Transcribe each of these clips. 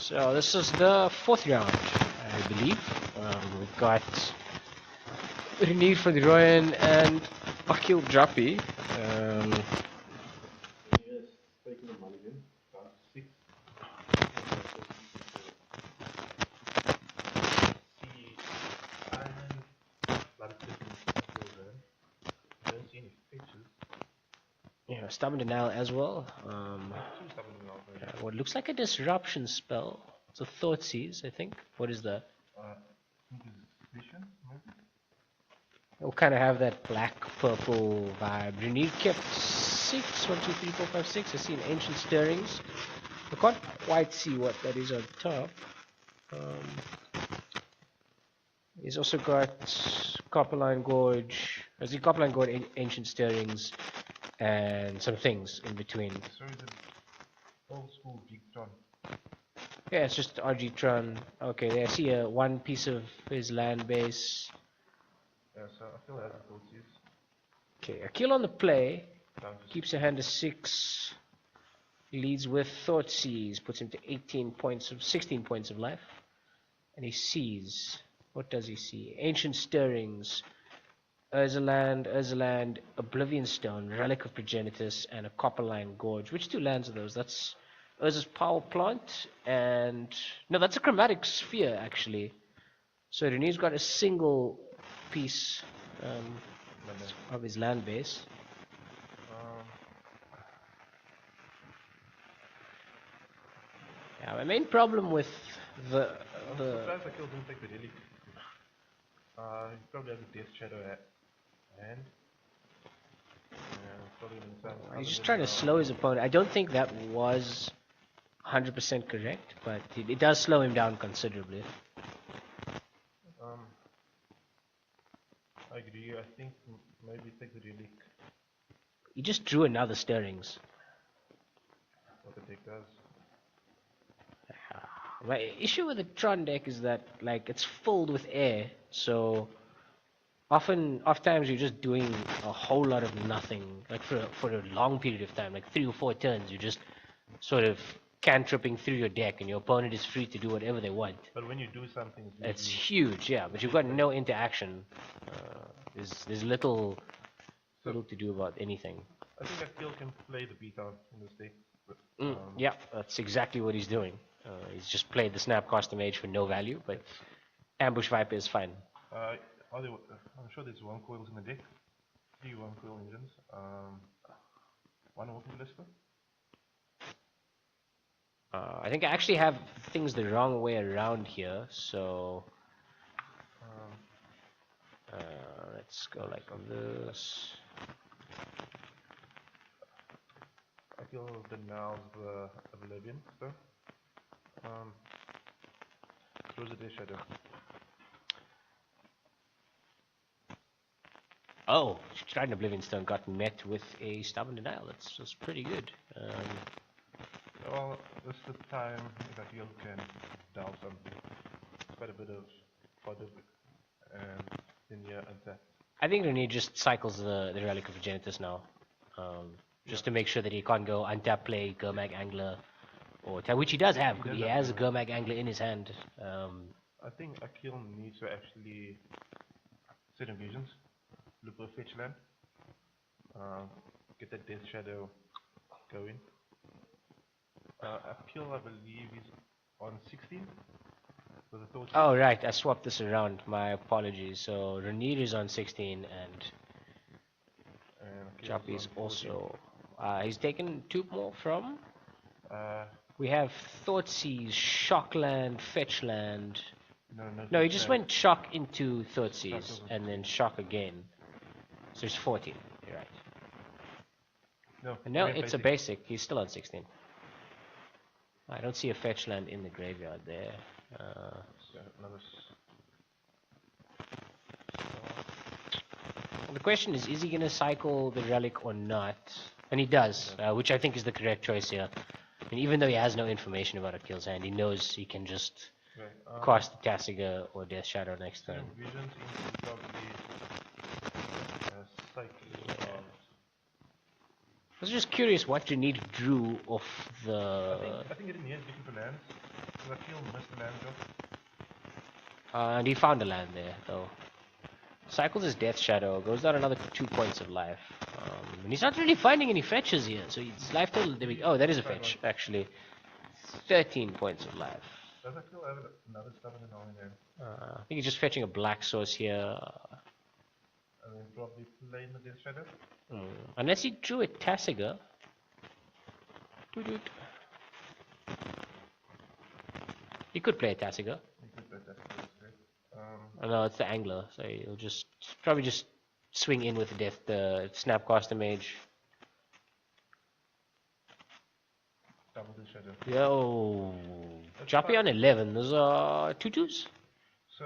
So this is the fourth round, I believe. We've got Renier van Rooyen and Aqeel Jappie. Yes, taking the mulligan, round 6. See, and blood clicking. I don't see any features. Yeah, stubborn denial as well. Two stubborn now. What looks like a disruption spell. It's a thought seize, I think. What is that? Inquisition, maybe? It'll kind of have that black purple vibe. Renier kept 6. 1, 2, 3, 4, 5, 6. I see an ancient stirrings. I can't quite see what that is on top. He's also got Copperline Gorge. I see Copperline Gorge, ancient stirrings, and some things in between. So is it old school big Tron? Yeah, it's just RG Tron. Okay, there I see one piece of his land base. Yeah, so I feel that the is. Okay, Aqeel on the play. Keeps a hand to 6. Leads with Thought Seize. Puts him to 16 points of life. And he sees. What does he see? Ancient Stirrings. Urzaland, Oblivion Stone, Relic of Progenitus, and a Copperline Gorge. Which two lands are those? That's Urza's Power Plant, and... No, that's a Chromatic Sphere, actually. So Renier's got a single piece of his land base. Yeah, my main problem with the... I'm surprised Aqeel didn't take the relic. He probably has a Death Shadow hand. He's just trying to slow his opponent. I don't think that was 100% correct, but it does slow him down considerably. I agree. I think maybe take the relic. He just drew another Stirrings. What the deck does. My issue with the Tron deck is that like it's filled with air, so oftentimes you're just doing a whole lot of nothing, like for a long period of time, like 3 or 4 turns. You're just sort of cantripping through your deck, and your opponent is free to do whatever they want. But when you do something, it's huge, yeah. But you've got no interaction. There's little to do about anything. I think Aqeel can play the beatdown in this deck. Yeah, that's exactly what he's doing. He's just played the Snapcaster Mage for no value, but Ambush Viper is fine. I'm sure there's 1 coils in the deck. 3 1 coil engines. 1 walking blister. I think I actually have things the wrong way around here, so let's go like this. Aqeel denies the Oblivion stuff. Throws a Death Shadow. Oh, tried an Oblivion Stone, got met with a Stubborn Denial. That's pretty good. Well, this is the time that Aqeel can dial something. Quite a bit of fodder and then yeah, untapped. I think Renier just cycles the Relic of Progenitus now. Just to make sure that he can't go untap play Gurmag Angler, or which he does have, because he has a Gurmag Angler in his hand. I think Aqeel needs to actually set invasions, look for a fetch land, get that Death Shadow going. Aqeel, I believe, is on 16. With a oh right, I swapped this around. My apologies. So Renier is on 16 and Jappie is also. He's taken 2 more from. We have Thoughtseize, Shockland, Fetchland. No, he just went Shock into Thoughtseize and then Shock again. So it's 14. You're right. No, it's a basic. He's still on 16. I don't see a Fetchland in the graveyard there. The question is he going to cycle the Relic or not? And he does, which I think is the correct choice here. I mean, even though he has no information about Aqeel's hand, he knows he can just cast the Tasiga or Death Shadow next turn. I was just curious what you need drew off the... I think it has different lands. So Aqeel missed the land drop. And he found a land there, though. Cycles his Death Shadow, goes down another 2 points of life. And he's not really finding any fetches here, so his life total... Oh, that is a fetch, actually. 13 points of life. Does Aqeel have another stubborn and all in there? I think he's just fetching a black source here. And then probably playing the Death Shadow? Unless he drew a Tassiger. He could play a Tassiger. He could play Tassiger, that's great. No, it's the Angler, so he'll just probably just swing in with the Snapcaster Mage. Double the Shadow. Yo, Jappie on 11. Those are 2/2s. So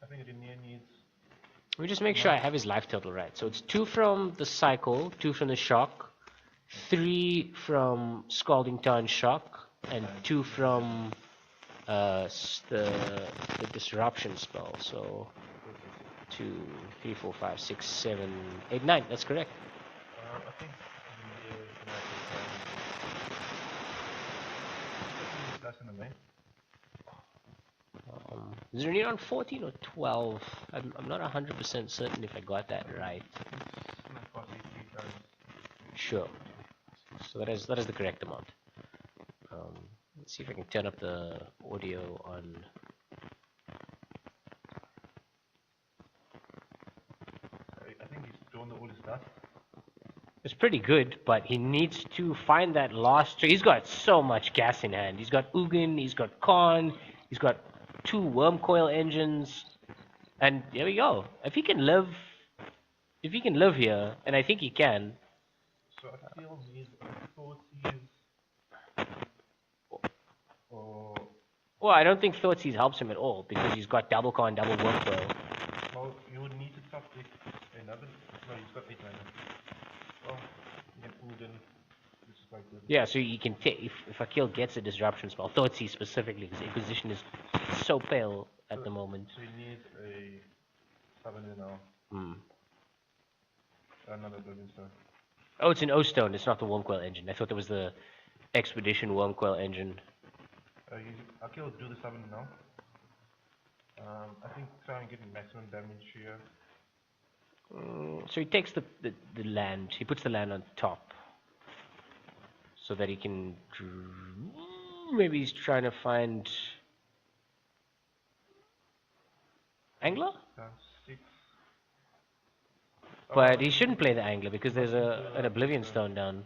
I think Renier needs. Let me just make sure I have his life total right. So it's 2 from the Cycle, 2 from the Shock, 3 from Scalding Tarn Shock, and 2 from the Disruption spell. So 2, 3, 4, 5, 6, 7, 8, 9. That's correct. I think Renier that's in the main. Is Renier on 14 or 12? I'm not 100% certain if I got that right. Sure. So that is the correct amount. Let's see if I can turn up the audio on. I think he's drawn all his stuff. It's pretty good, but he needs to find that last. He's got so much gas in hand. He's got Ugin, he's got Khan, he's got 2 worm coil engines, and there we go. If he can live here, and I think he can. So Aqeel needs authorities. Well, I don't think Thoughtseize helps him at all because he's got double Khan, double worm coil. Well, you would need to top it another. No, he's got 8 mana. Well, you can Ugin, which is quite good. Yeah, so you can take if Aqeel gets a disruption spell, Thoughtseize specifically, because Inquisition is so pale at the moment. So you need a 7 now. Another Oblivion Stone. Oh, it's an O-Stone, it's not the Worm Coil engine. I thought that was the Expedition Worm Coil engine. Aqeel do the 7 now. I think try and get maximum damage here. So he takes the land, he puts the land on top. So that he can... Maybe he's trying to find... Angler? 6. But he shouldn't play the Angler because there's an Oblivion Stone down.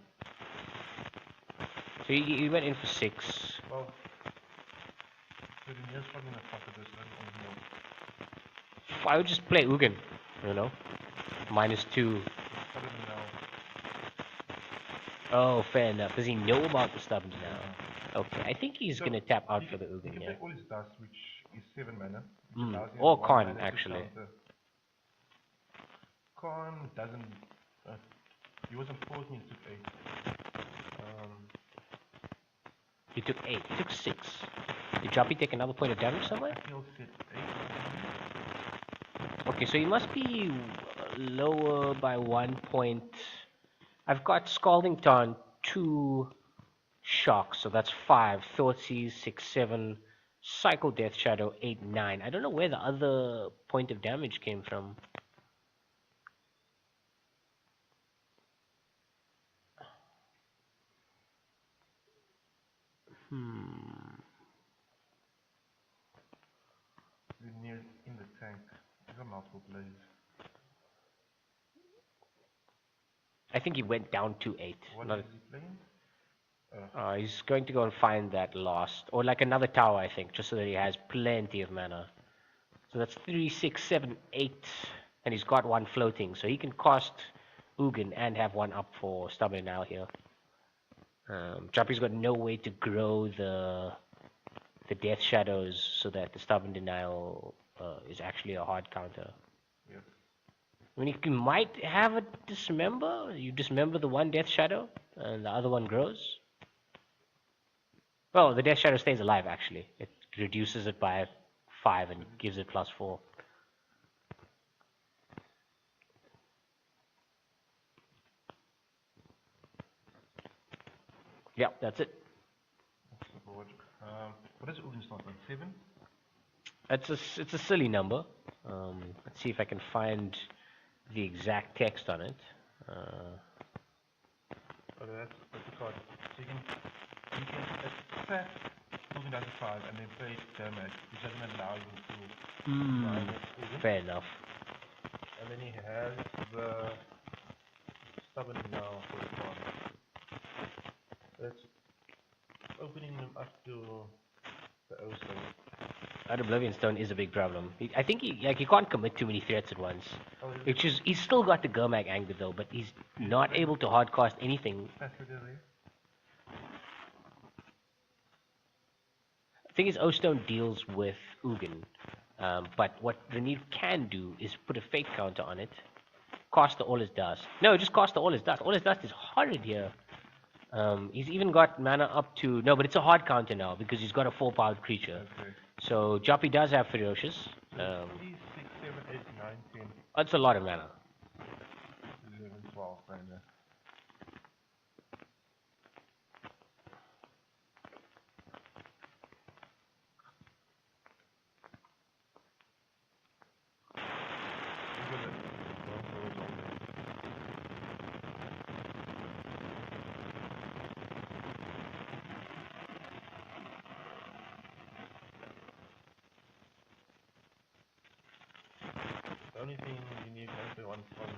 So he went in for 6. Well, Renier's probably gonna fuck with this one. I would just play Ugin, you know? -2. Oh, fair enough. Does he know about the stubborn now? Okay, I think he's gonna tap out for the Ugin, he can play all his dust, which is 7 mana. Or Khan, actually. Khan doesn't... he wasn't forced, he took 8. He took 8. He took 6. Did Jappie take another point of damage somewhere? Aqeel said 8. Okay, so he must be lower by 1 point. I've got Scalding Tarn, 2 Shocks, so that's 5. Thoughtseize, 6, 7. Cycle Death Shadow, 8, 9. I don't know where the other point of damage came from. Near in the tank. He's got multiple plays. I think he went down to 8. What Not is he playing? he's going to go and find that last, or like another tower, I think, just so that he has plenty of mana. So that's 3, 6, 7, 8, and he's got 1 floating, so he can cast Ugin and have 1 up for Stubborn Owl here. Jappie's got no way to grow the Death Shadows so that the Stubborn Denial is actually a hard counter. Yep. I mean, you might have a Dismember. You dismember the 1 Death Shadow, and the other one grows. Well, the Death Shadow stays alive, actually. It reduces it by 5 and gives it +4. Yep, that's it. That's the board. What is Ugin start on? 7? It's a silly number. Let's see if I can find the exact text on it. Okay, that's the card. So you can attack Ugin down to 5 and then play damage. It doesn't allow you to minus Ugin. Fair enough. And then he has the stubborn now for the card. That's opening them up to the O-Stone. That Oblivion Stone is a big problem. I think he can't commit too many threats at once. Which is, he's still got the Gurmag Anger though, but he's not able to hardcast anything. I think his O-Stone deals with Ugin. But what Renier can do is put a fake counter on it. Cast the All His Dust. No, just cast the All His Dust. All His Dust is horrid here. He's even got mana up to... No, but it's a hard counter now because he's got a 4-powered creature. Okay. So Jappie does have Ferocious. 3, 6, 7, 8, 9, 10. That's a lot of mana. 11, 12, right there. The only thing you need to do on Tron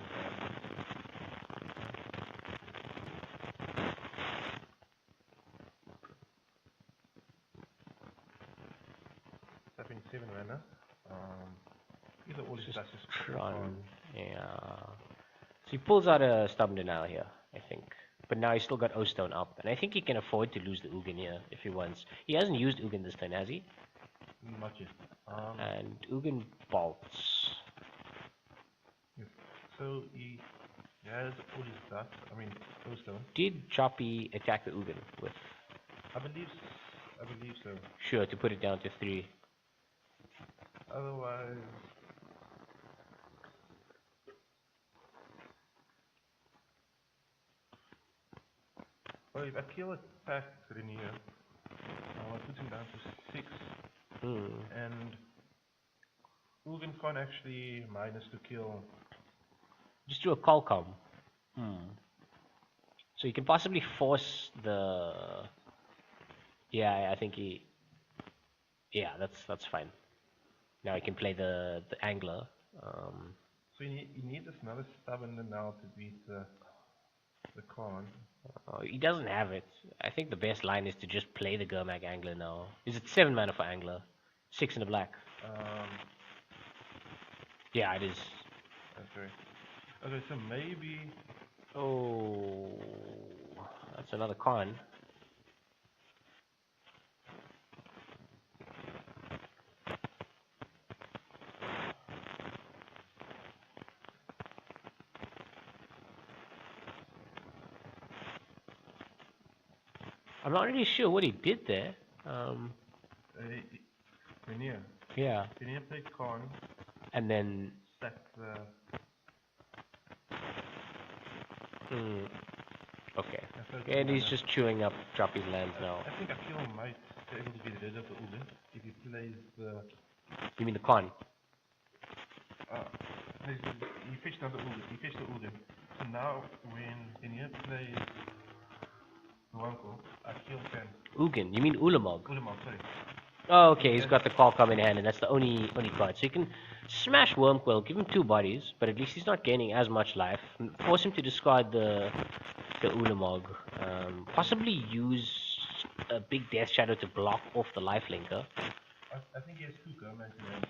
tapping 7 mana. Either all his dashes. Tron. Yeah. So he pulls out a Stubborn Denial here, I think. But now he's still got O-Stone up. And I think he can afford to lose the Ugin here if he wants. He hasn't used Ugin this turn, has he? Not yet. And Ugin bolts. Yes. So he has all his dust. I mean, O-Stone. Did Jappie attack the Ugin with? I believe so. Sure, to put it down to 3. Otherwise, well, if Aqeel attacked Renier, I'll put him down to 6. And Ugin can't actually minus to kill. Just do a Colcom. So you can possibly force the... Yeah, I think he... Yeah, that's fine. Now he can play the Angler. So you need this another Stubborn now to beat the Khan. He doesn't have it. I think the best line is to just play the Gurmag Angler now. Is it 7 mana for Angler? 6 in the black. Yeah, it is. Okay. Okay, so maybe... Oh, that's another con. I'm not really sure what he did there. Renier. Yeah. Renier played Khan. And then... Sacked the... Okay. And he's just chewing up Jappie's lands now. I think Aqeel might be able to get rid of the Ugin if he plays the... You mean the con? He fetched another Ugin. He fetched the Ugin. So now when Renier plays Wonko, Aqeel can... Ugin? You mean Ulamog? Ulamog, sorry. Oh, okay, he's got the Qualcomm in hand, and that's the only card. So you can smash Wormquill, give him 2 bodies, but at least he's not gaining as much life. Force him to discard the Ulamog. Possibly use a big Death Shadow to block off the lifelinker. I think he has 2 Gurmag in hand.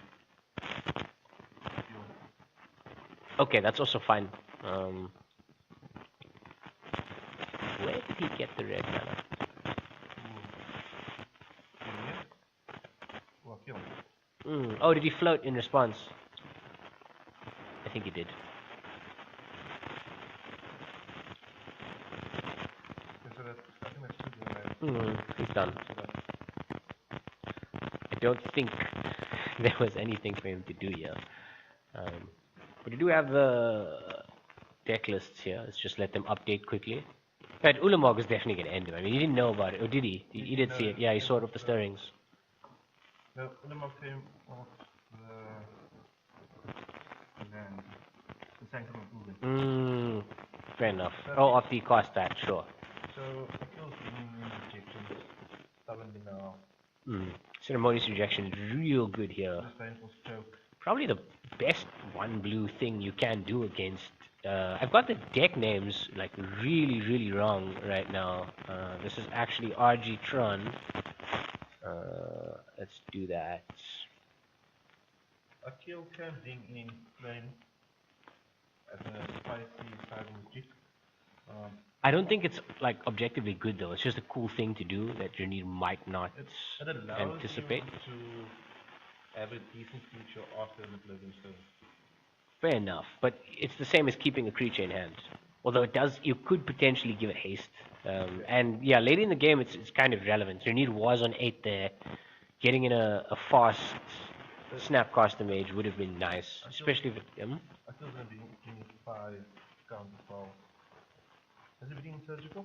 Okay, that's also fine. Where did he get the red mana? Oh, did he float in response? I think he did. He's done. I don't think there was anything for him to do here. But we do have the deck lists here. Let's just let them update quickly. But Ulamog was definitely going to end him. I mean, he didn't know about it. Or did he? He did see it. Yeah, he saw it up the stirrings. No, Ulamog came off the Sanctum of Movement. Fair enough. Oh, after he cast that, sure. So, Aqeel's giving me rejections. Stubbornly now. Ceremonious rejection is real good here. Disdainful stroke. Probably the best one blue thing you can do against. I've got the deck names like really wrong right now. This is actually RG Tron. Let's do that. Aqeel can bring in flame as a spicy side magic. I don't think it's like objectively good though. It's just a cool thing to do that Renier might not it allows anticipate. You to have a decent feature after an Oblivion Stone. Fair enough, but it's the same as keeping a creature in hand. Although it does, you could potentially give it haste. And yeah, late in the game, it's kind of relevant. Renier was on 8 there. Getting in a fast Snapcaster Mage would have been nice, especially if it. I still going to be giving 5 counterspell. Has it been surgical?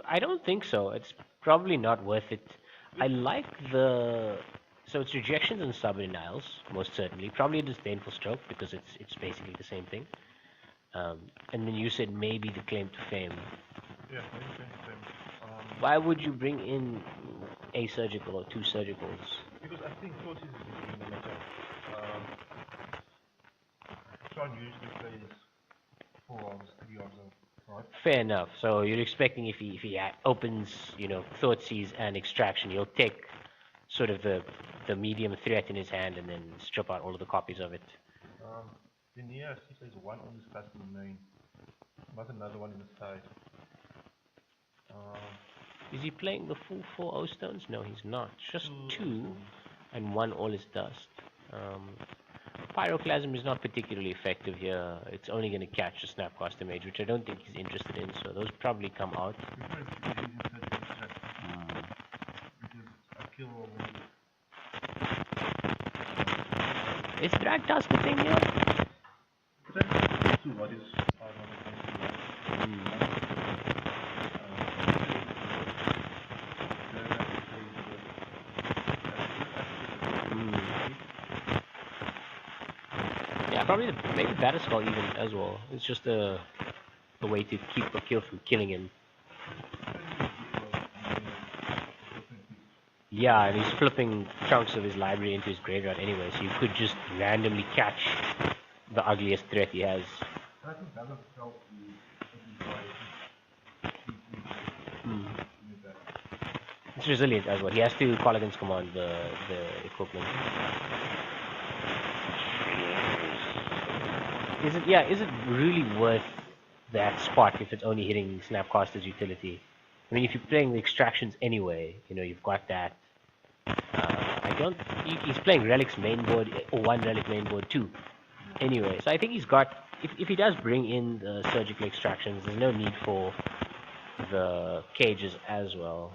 I don't think so. It's probably not worth it. I like the. So it's rejections and sub-denials, most certainly. Probably a disdainful stroke because it's basically the same thing. And then you said maybe the claim to fame. Yeah, maybe claim to fame. Why would you bring in a surgical or 2 surgicals? Because I think Tortoise is in the matchup. Tron usually plays 4 arms, 3 arms, right? Fair enough. So you're expecting if he opens, Thoughtseize and Extraction, he'll take sort of the medium threat in his hand and then strip out all of the copies of it. Renier, he plays 1 on his custom main, not another one in the side. Is he playing the full 4 O stones? No, he's not. Just 2 and 1 all is dust. Pyroclasm is not particularly effective here. It's only going to catch the Snapcaster Mage, which I don't think he's interested in, so those probably come out. Is drag dust the thing here? Yeah, probably maybe Batterskull even as well. It's just a way to keep Aqeel from killing him. Yeah, and he's flipping chunks of his library into his graveyard anyway, so you could just randomly catch the ugliest threat he has. It's resilient as well. He has to call against command the equipment. Is it really worth that spot if it's only hitting Snapcaster's utility? I mean, if you're playing the extractions anyway, you've got that. He's playing Relic's main board, or 1 Relic main board too. Anyway, so I think he's got, if he does bring in the surgical extractions, there's no need for the cages as well.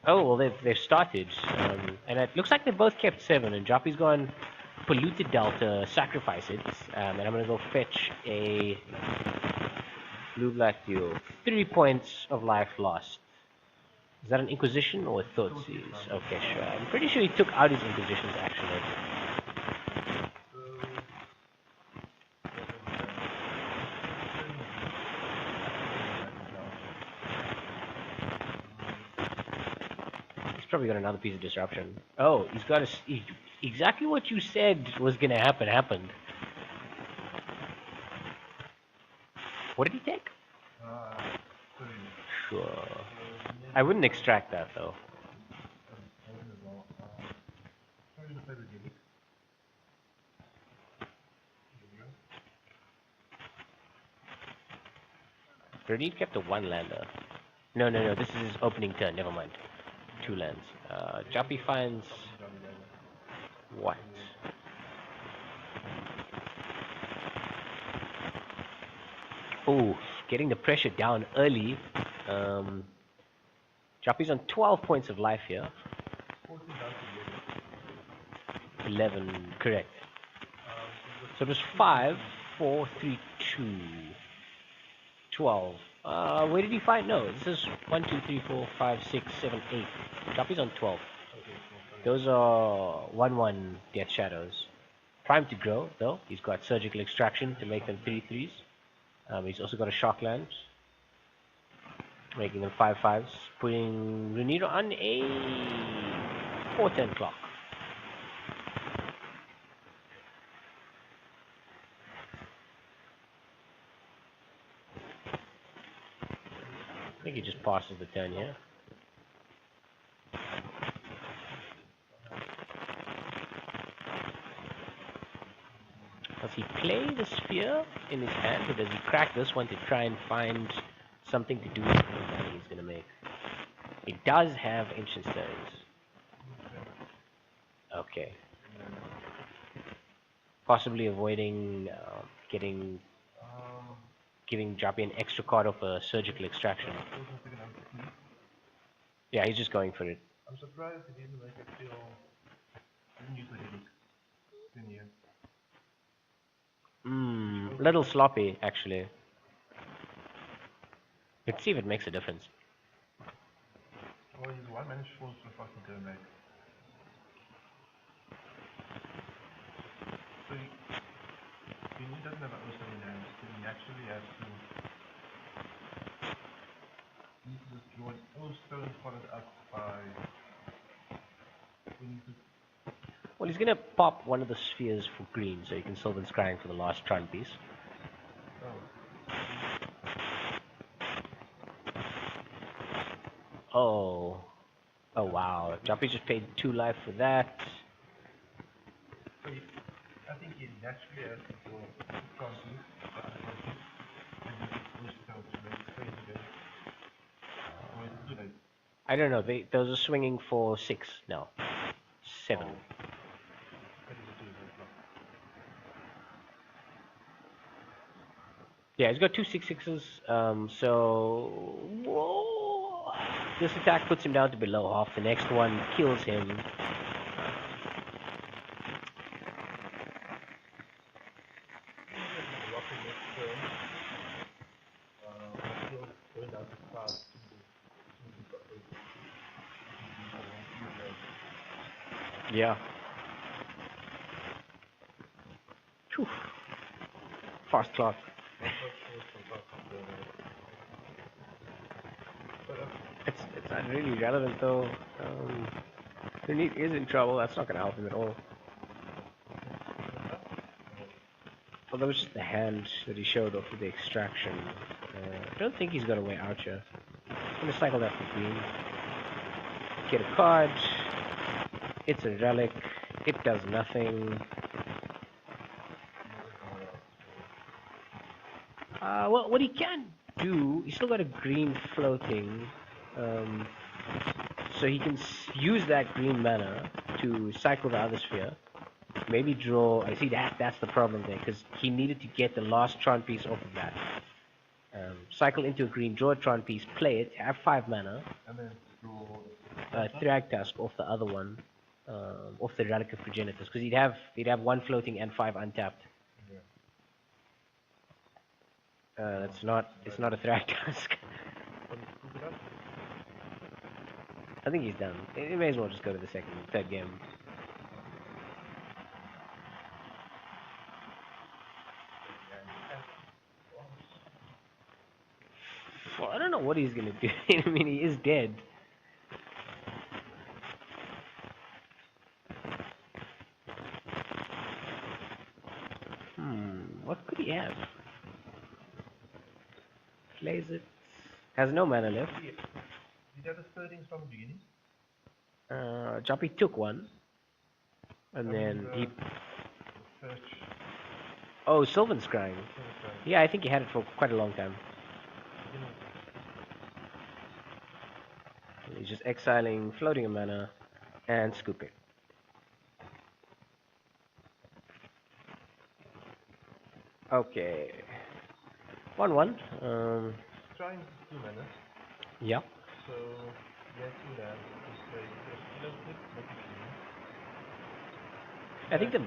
Oh, well, they've started, and it looks like they've both kept 7, and Jappie's gone Polluted Delta, sacrifice it, and I'm going to go fetch a blue-black duel. 3 points of life lost. Is that an Inquisition or a Thoughtseize? Okay, sure. I'm pretty sure he took out his Inquisitions, actually. He's probably got another piece of disruption. Oh, he's got exactly what you said was going to happen happened. What did he take? Sure. I wouldn't extract that though. Renier kept a 1 lander. No, this is his opening turn, never mind. 2 lands. Jappie finds what? Oh, getting the pressure down early. Jappie's on 12 points of life here. 11, correct. So So it was 5, 4, 3, 2. 12. Where did he find? No, this is 1, 2, 3, 4, 5, 6, 7, 8. Jappie's on 12. Those are 1, 1 Death Shadows. Prime to grow, though. He's got Surgical Extraction to make them 3, 3s. He's also got a Shockland, making them 5, 5s. Putting Renier on a 4-10 clock. I think he just passes the turn here. Does he play the sphere in his hand, or does he crack this one to try and find something to do with the money he's going to make? He does have Ancient Stones. Okay. Possibly avoiding giving Jappie an extra card of a Surgical Extraction. Yeah, he's just going for it. I'm surprised he didn't make it feel... didn't use the Renier. Little sloppy, actually. Let's see if it makes a difference. Well, he's 1 managed for the fucking turn, mate. So he doesn't have an Ocean in hand, so he actually has to... He needs to just draw an Stone followed up by... We need to... Well, he's gonna pop one of the spheres for green, so he can Sylvan Scrying for the last Tron piece. Oh. Oh wow. Jappie just paid 2 life for that. So I think he naturally has to draw Tron piece, and he gets Stone to make space again. Or is it too late? I don't know, those are swinging for 6 now. 7. Yeah, he's got 2 6/6s, so... Whoa. This attack puts him down to below half. The next one kills him. Yeah. Whew. Fast clock. It's not really relevant though. Renier is in trouble. That's not going to help him at all. Well, that was just the hand that he showed off with the extraction. I don't think he's got a way out here. He's going to cycle that for green. Get a card. It's a relic. It does nothing. Well, what he can do, he's still got a green floating. So he can use that green mana to cycle the other sphere. Maybe draw... I see that's the problem there, because he needed to get the last Tron piece off of that. Cycle into a green, draw a Tron piece, play it, have 5 mana. And then draw... Thragtusk off the other one. Off the Relic of Progenitors, because he'd have 1 floating and 5 untapped. It's not a Thragtusk. I think he's done. He may as well just go to the third game. Well, I don't know what he's gonna do. I mean, he is dead. What could he have? Plays it. Has no mana left. Did you have the Spurtings from the beginning? Jappie took one. And then he... Search. Oh, Sylvan Scrying. Yeah, I think he had it for quite a long time. He's just exiling, floating a mana, and scooping. Okay. 1-1. Trying 2 mana. Yeah. So, yeah, 2 lands. Just play. Make it green. I think the...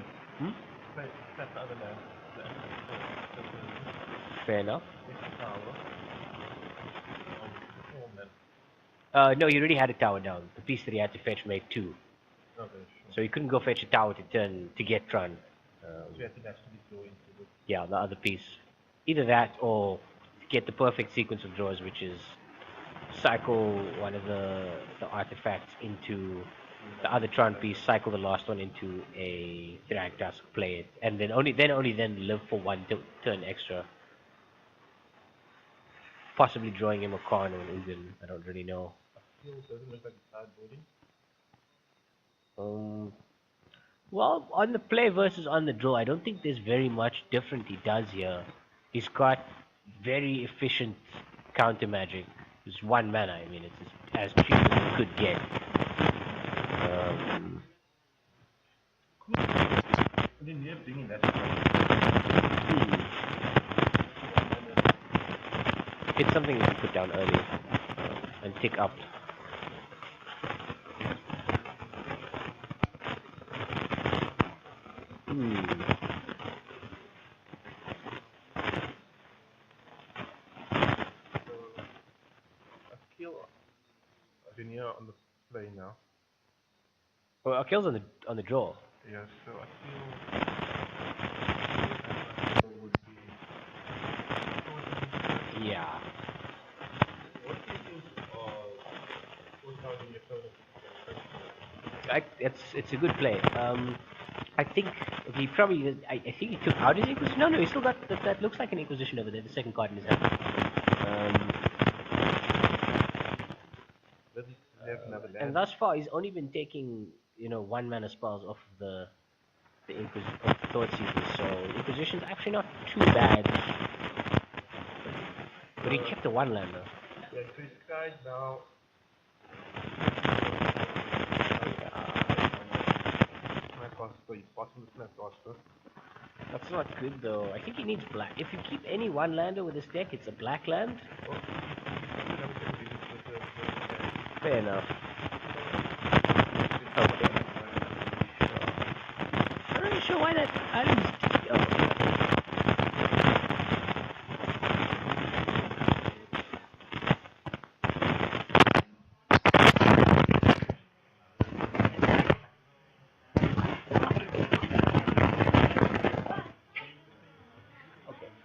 Snap the other land. Fair enough. Tower. No, he already had a tower down. The piece that he had to fetch made 2. Okay, sure. So he couldn't go fetch a tower to get Tron. So I think that's to be drawn into the... Yeah, the other piece. Either that or get the perfect sequence of draws, which is cycle one of the artifacts into the other Tron piece, cycle the last one into a Thragtusk, play it, and then only then live for one turn extra. Possibly drawing him a Khan or an Ugin, I don't really know. Doesn't look like it's hard boarding. Well, on the play versus on the draw, I don't think there's very much different he does here. He's got very efficient counter magic. It's 1 mana, I mean, it's as cheap as you could get. Renier bringing that. It's something you can put down early and tick up. Aqeel Renier on the play now. Well, Aqeel's on the draw. Yeah, so Aqeel would be... Yeah. What do you think of what's how the opponent? It's a good play. I think he probably. I think he took out his Inquisition. No, he still got that. Looks like an Inquisition over there. The second card in his hand. And thus far, he's only been taking 1 mana spells off the Thought Seekers. So Inquisition's actually not too bad. But he kept the 1 lander. Yeah, so his guy now. That's not good though. I think he needs black. If you keep any 1 lander with this deck, it's a black land. Fair enough. Okay. I'm not really sure why that item's...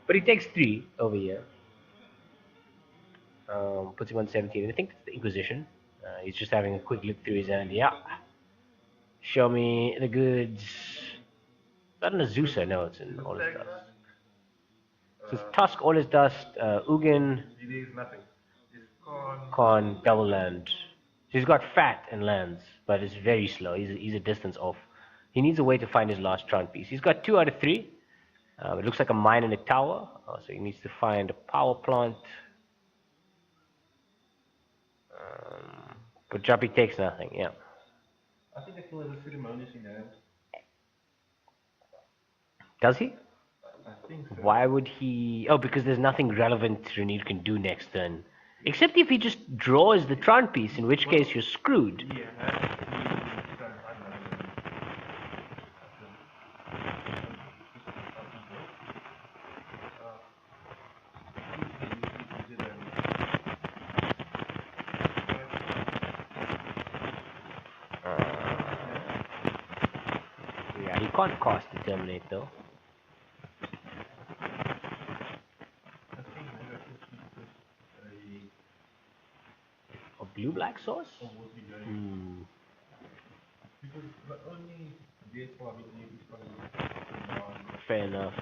But he takes 3 over here. Puts him on 17. I think it's the Inquisition. He's just having a quick look through his hand. Yeah. Show me the goods. Is that an Azusa? No, it's an All His Dust. So it's Tusk, All His Dust, Ugin, Khan, double land. So he's got fat and lands, but it's very slow. He's a distance off. He needs a way to find his last Tron piece. He's got 2 out of 3. It looks like a mine and a tower. So he needs to find a power plant. But Jappie takes nothing, yeah. I think Aqeel has a ceremonious in hand. Does he? I think so. Why would he... Oh, because there's nothing relevant Renier can do next turn. Except if he just draws the Tron piece, in which case you're screwed. Yeah, yeah, he can't cast to terminate though. A blue-black source? Fair enough.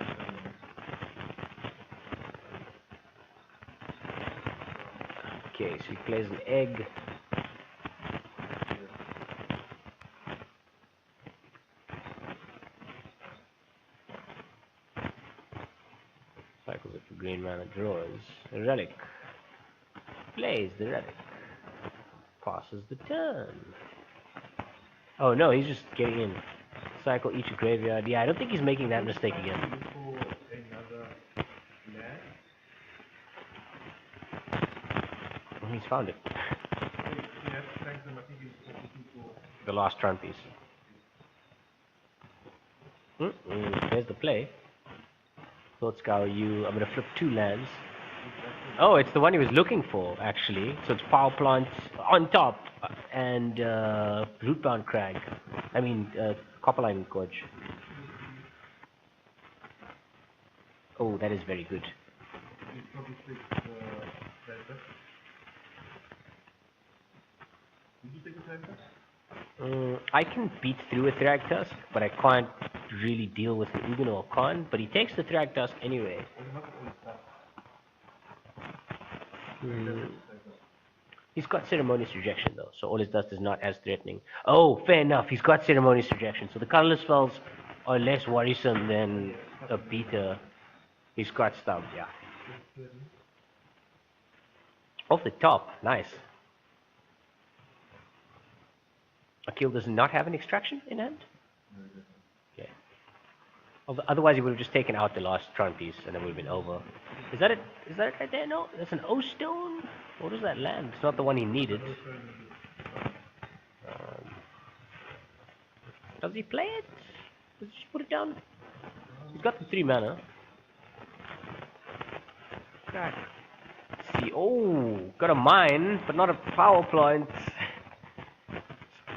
Okay, so he plays an egg. Cycles it for green mana, draws a relic. Plays the relic. Passes the turn. Oh no, he's just getting in. Cycle each graveyard. Yeah, I don't think he's making that mistake again. He's found it. The last Tron piece. There's the play. Thought Scour you. I'm gonna flip 2 lands. Oh, it's the one he was looking for, actually. So it's Power Plant on top and Rootbound Crag. I mean, Copperline Gorge. Oh, that is very good. I can beat through a Thragtusk, but I can't really deal with the Ugin or Khan. But he takes the Thragtusk anyway. He's got Ceremonious Rejection though, so all his dust is not as threatening. Oh, fair enough, he's got Ceremonious Rejection, so the colorless spells are less worrisome than a beater. He's got stubbed, yeah. Off the top, nice. Aqeel does not have an extraction in hand? Okay. Otherwise he would have just taken out the last Tron piece and it would have been over. Is that it right there? No? That's an O-Stone? What is that land? It's not the one he needed. Does he play it? Does he just put it down? He's got the 3 mana. God. Let's see. Oh, got a mine, but not a power plant.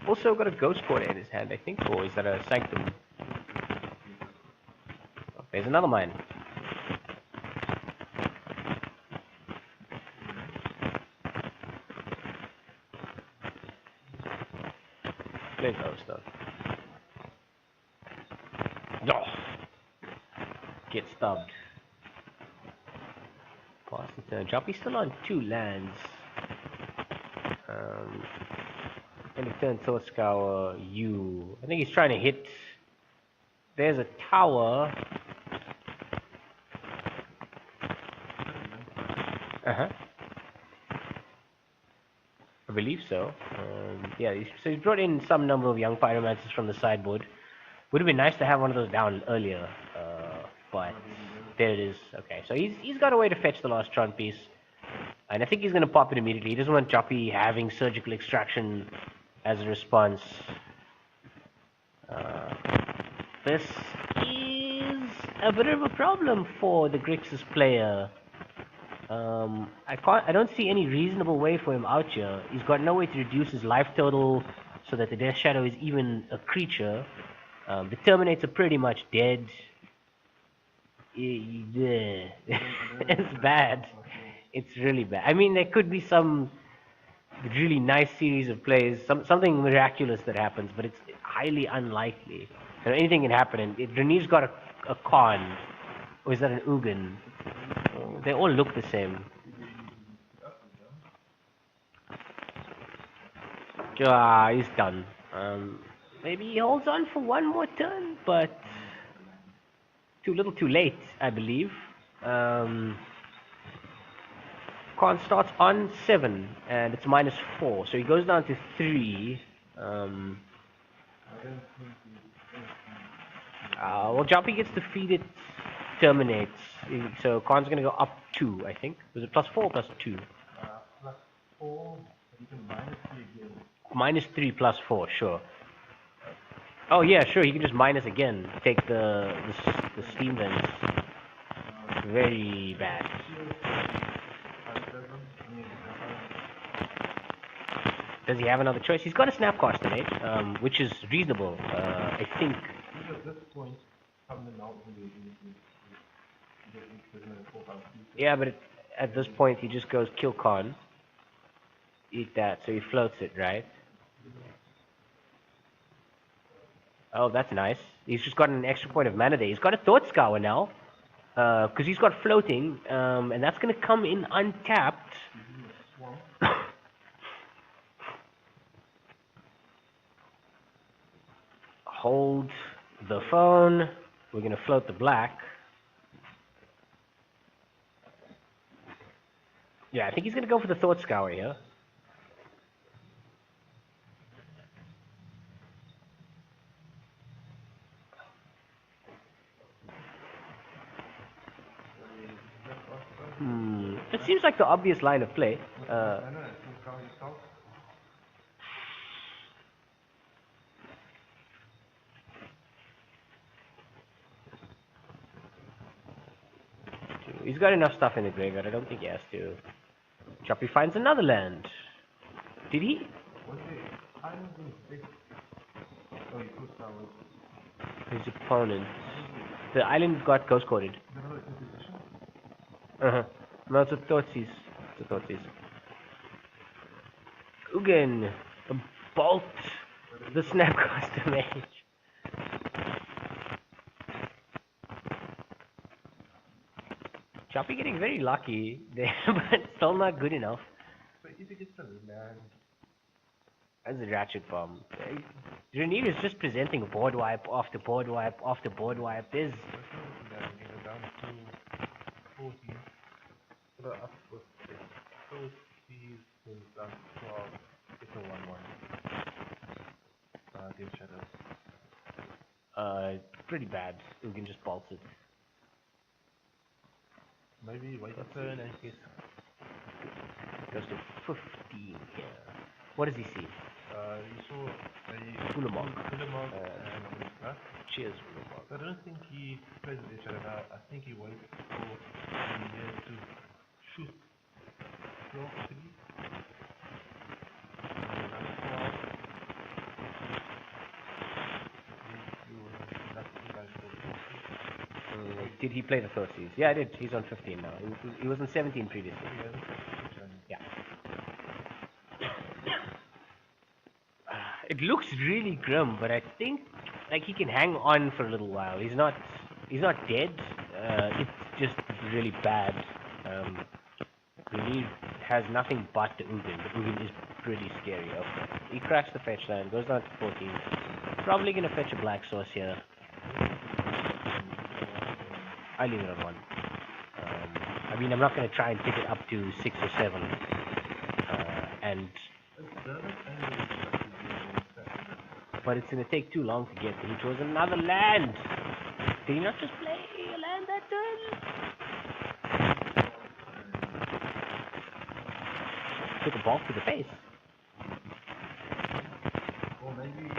Also got a Ghost Quarter in his hand, I think, or is that a Sanctum? Oh, there's another mine. Plays those stuff. Oh. Get stubbed. Pass the turn. Jappie's still on 2 lands. End of turn, Thought Scour, you. I think he's trying to hit. There's a tower. I believe so. Yeah, so he's brought in some number of young pyromancers from the sideboard. Would have been nice to have one of those down earlier, but there it is. Okay, so he's got a way to fetch the last Tron piece, and I think he's going to pop it immediately. He doesn't want Jappie having surgical extraction as a response. This is a bit of a problem for the Grixis player. I don't see any reasonable way for him out here. He's got no way to reduce his life total so that the Death Shadow is even a creature. The Terminates are pretty much dead. It's bad. It's really bad. I mean, there could be some really nice series of plays, something miraculous that happens, but it's highly unlikely. You know, anything can happen. And Renier's got a Khan, or is that an Ugin? They all look the same. Ah, he's done. Maybe he holds on for one more turn, but too little too late, I believe. Khan starts on 7, and it's -4, so he goes down to 3. Well, Jappie gets defeated, terminates. So Khan's going to go up 2, I think. Was it +4 or +2? +4, you can -3 again. -3 +4, sure. Oh yeah, sure. He can just minus again. Take the steam vents. Very bad. Does he have another choice? He's got a Snapcaster, mate, which is reasonable. I think. At this point, Yeah, but at this point he just goes kill Khan. Eat that, so he floats it, right? Oh, that's nice. He's just got an extra point of mana there. He's got a Thought Scour now, because he's got floating, and that's going to come in untapped. Hold the phone. We're going to float the black. Yeah, I think he's going to go for the Thought Scour here. It seems like the obvious line of play. He's got enough stuff in the graveyard. I don't think he has to. Jappie finds another land. Did he? His opponent. The island got ghost coded. No, it's a Thoughtseize. It's a Thoughtseize. Ugin. The bolt. The Snapcaster Mage. Jappie getting very lucky there, but still not good enough. So if he gets the land, That's a ratchet bomb. Renier is just presenting a board wipe after board wipe after board wipe. There's down to 14. So up with 40 is down to 12. It's a 1-1. Deep Shadow. pretty bad. Ugin just bolts it. Maybe wait a turn and get. Goes to 15 here. What does he see? You saw a Ulamog. and Cheers, Ulamog. I don't think he plays with each other now. I think he waits for Renier to shoot 12 3. Did he play the Thoughtseize? Yeah, I did. He's on 15 now. He was on 17 previously. Yeah. It looks really grim, but I think like he can hang on for a little while. He's not dead. It's just really bad. Renier has nothing but the Ugin. The Ugin is pretty scary. Okay. He cracks the fetch land, goes down to 14. Probably gonna fetch a black source here. I leave it on 1. I mean, I'm not gonna try and pick it up to 6 or 7. And but it's gonna take too long to get. He chose another land. Did he not just play a land that turn? Took a ball to the face. Or maybe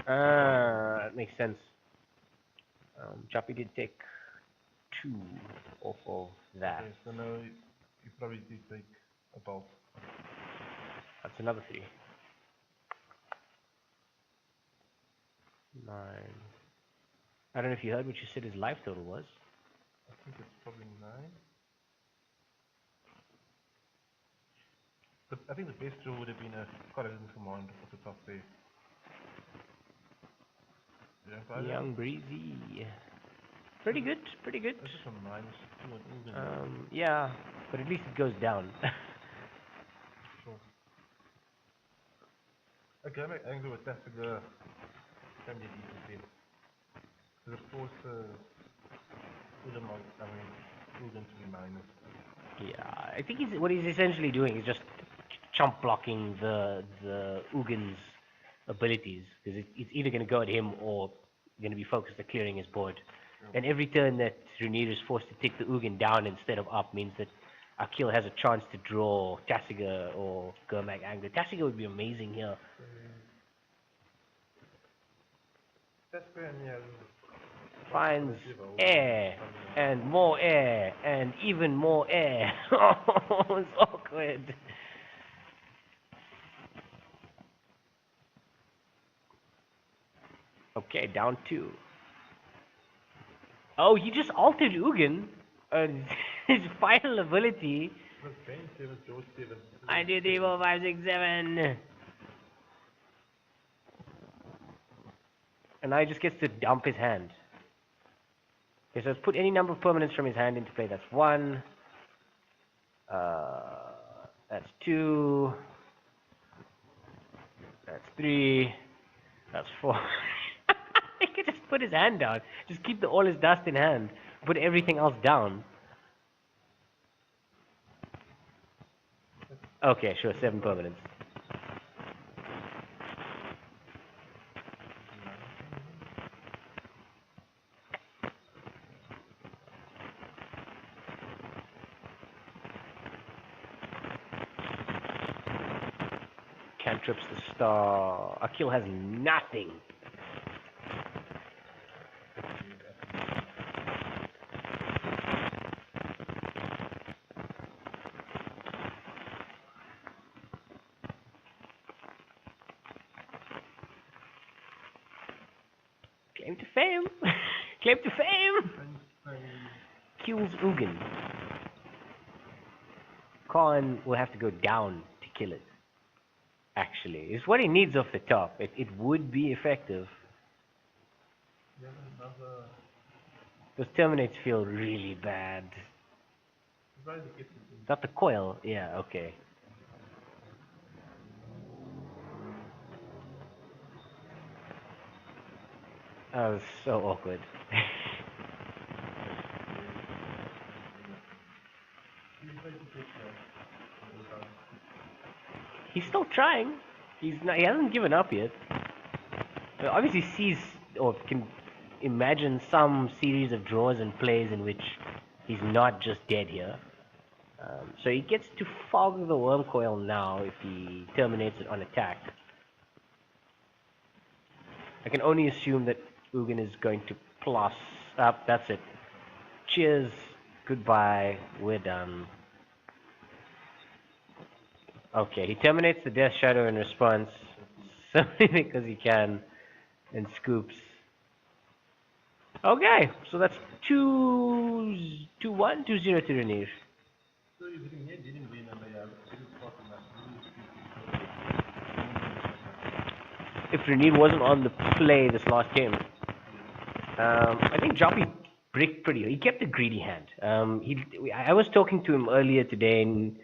That makes sense. Jappie did take 2 off of that. Okay, so now you probably did take a bolt. That's another 3. 9. I don't know if you heard what you said his life total was. I think it's probably 9. But I think the best draw would have been a Corazon Command off the top there. Young Breezy. Pretty good, pretty good. This is a -2 and Yeah, but at least it goes down. sure. Okay, I'm angry with that figure. Can be decent there. So of course, Ulamog, I mean, Ugin to be minus. Yeah, I think what he's essentially doing is just chump blocking the Ugin's abilities, because it's either going to go at him or going to be focused at clearing his board. And every turn that Renier is forced to take the Ugin down instead of up means that Aqeel has a chance to draw Tasiga or Gurmag Angler. Tasiga would be amazing here. Finds air, and more air, and even more air. Oh, it's awkward. Okay, down 2. Oh, he just altered Ugin. His final ability. I do 3, 4, 5, 6, 7. And now he just gets to dump his hand. Okay, so let's put any number of permanents from his hand into play. That's 1. That's 2. That's 3. That's 4. He could just put his hand down. Just keep all his dust in hand. Put everything else down. Okay, sure, 7 permanents. cantrips the star. Aqeel has nothing. Claim to fame! Claim to fame! Kills Ugin. Khan will have to go down to kill it. Actually, it's what he needs off the top. It would be effective. Those terminates feel really bad. Is that the coil? Yeah, okay. That was so awkward. He's still trying. He hasn't given up yet. He obviously sees or can imagine some series of draws and plays in which he's not just dead here. So he gets to fog the worm coil now if he terminates it on attack. I can only assume that Ugin is going to plus up. That's it. Cheers. Goodbye. We're done. Okay, he terminates the Death Shadow in response, simply because he can, and scoops. Okay, so that's 2-1, 2-0 to Renier. If Renier wasn't on the play this last game, I think Jappie bricked pretty. He kept a greedy hand. I was talking to him earlier today, and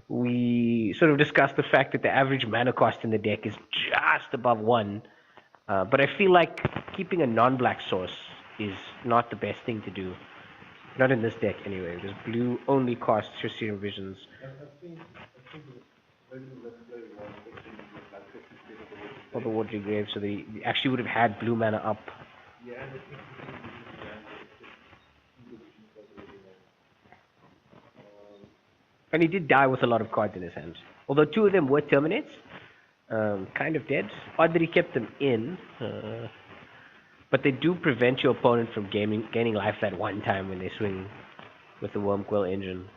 we sort of discussed the fact that the average mana cost in the deck is just above 1. But I feel like keeping a non-black source is not the best thing to do. Not in this deck anyway, because blue only costs your Serum Visions. Or the Watery Grave, so they actually would have had blue mana up. And he did die with a lot of cards in his hands. Although 2 of them were Terminates. Kind of dead. Odd that he kept them in. But they do prevent your opponent from gaining life that one time when they swing with the Wormquill engine.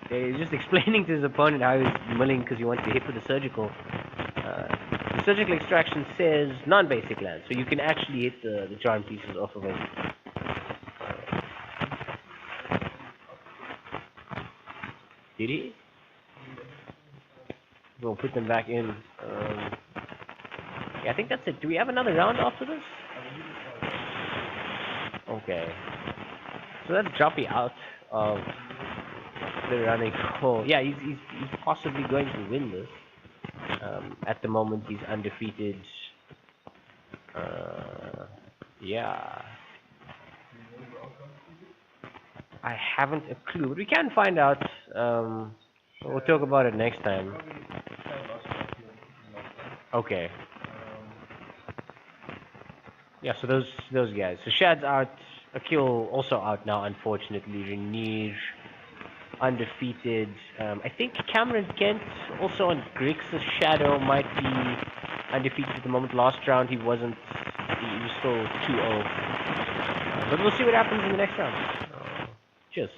He's just explaining to his opponent how he's milling because he wants to hit with the surgical. The surgical extraction says non-basic land, so you can actually hit the charm pieces off of it. Did he? We'll put them back in. Yeah, I think that's it. Do we have another round after this? Okay. So that's Jappie out of the running. Oh, yeah, he's possibly going to win this. At the moment, he's undefeated. Yeah. I haven't a clue, but we can find out. We'll talk about it next time. Okay. Yeah, so those guys. So Shad's out. Aqeel also out now, unfortunately. Renier undefeated. I think Cameron Kent also on Grixis Shadow might be undefeated at the moment. Last round he wasn't. He was still 2-0. But we'll see what happens in the next round. Cheers.